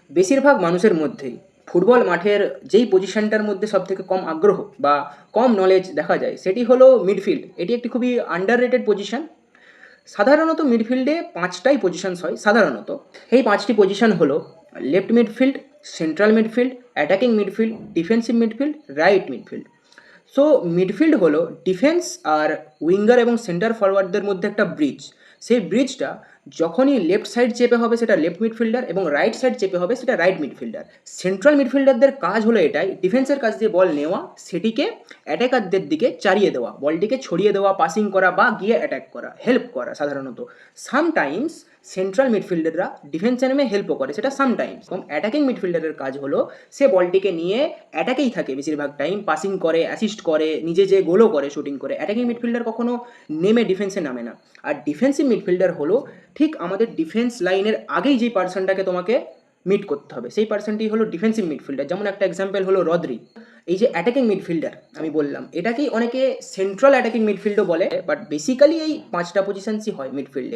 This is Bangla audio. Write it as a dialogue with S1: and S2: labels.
S1: বেশিরভাগ মানুষের মধ্যেই ফুটবল মাঠের যেই পজিশনটার মধ্যে সবথেকে কম আগ্রহ বা কম নলেজ দেখা যায় সেটি হলো মিডফিল্ড। এটি একটি খুবই আন্ডাররেটেড পজিশন। সাধারণত মিডফিল্ডে ৫টাই পজিশনস হয় সাধারণত। এই ৫টি পজিশন হলো left midfield, central midfield, attacking midfield, defensive midfield, right midfield. So midfield হলো ডিফেন্স আর উইঙ্গার এবং সেন্টার ফরওয়ার্ডদের মধ্যে একটা ব্রিজ। সেই ব্রিজটা যখনই লেফট সাইড চেপে হবে সেটা লেফট মিডফিল্ডার এবং রাইট সাইড চেপে হবে সেটা রাইট মিডফিল্ডার। সেন্ট্রাল মিডফিল্ডারদের কাজ হলো এটাই, ডিফেন্সের কাজ দিয়ে বল নেওয়া, সেটিকে অ্যাটাকারদের দিকে চারিয়ে দেওয়া, বলটিকে ছড়িয়ে দেওয়া, পাসিং করা বা গিয়ে অ্যাটাক করা, হেল্প করা সাধারণত। সামটাইমস সেন্ট্রাল মিডফিল্ডাররা ডিফেন্সে নেমে হেল্পও করে, সেটা সামটাইমস। এবং অ্যাটাকিং মিডফিল্ডারের কাজ হলো সে বলটিকে নিয়ে অ্যাটাকেই থাকে বেশিরভাগ টাইম, পাসিং করে, অ্যাসিস্ট করে, নিজে যে গোলও করে শুটিং করে। অ্যাটাকিং মিডফিল্ডার কখনো নেমে ডিফেন্সে নামে না। আর ডিফেন্সিভ মিডফিল্ডার হলো ঠিক আমাদের ডিফেন্স লাইনের আগেই যেই পার্সনটাকে তোমাকে মিট করতে হবে সেই পার্সনটি হলো ডিফেন্সিভ মিডফিল্ডার। যেমন একটা এক্সাম্পল হলো রদ্রি। এই যে অ্যাটাকিং মিডফিল্ডার আমি বললাম, এটাকেই অনেকে সেন্ট্রাল অ্যাটাকিং মিডফিল্ডও বলে, বাট বেসিক্যালি এই 5টা পজিশনসই হয় মিডফিল্ডে।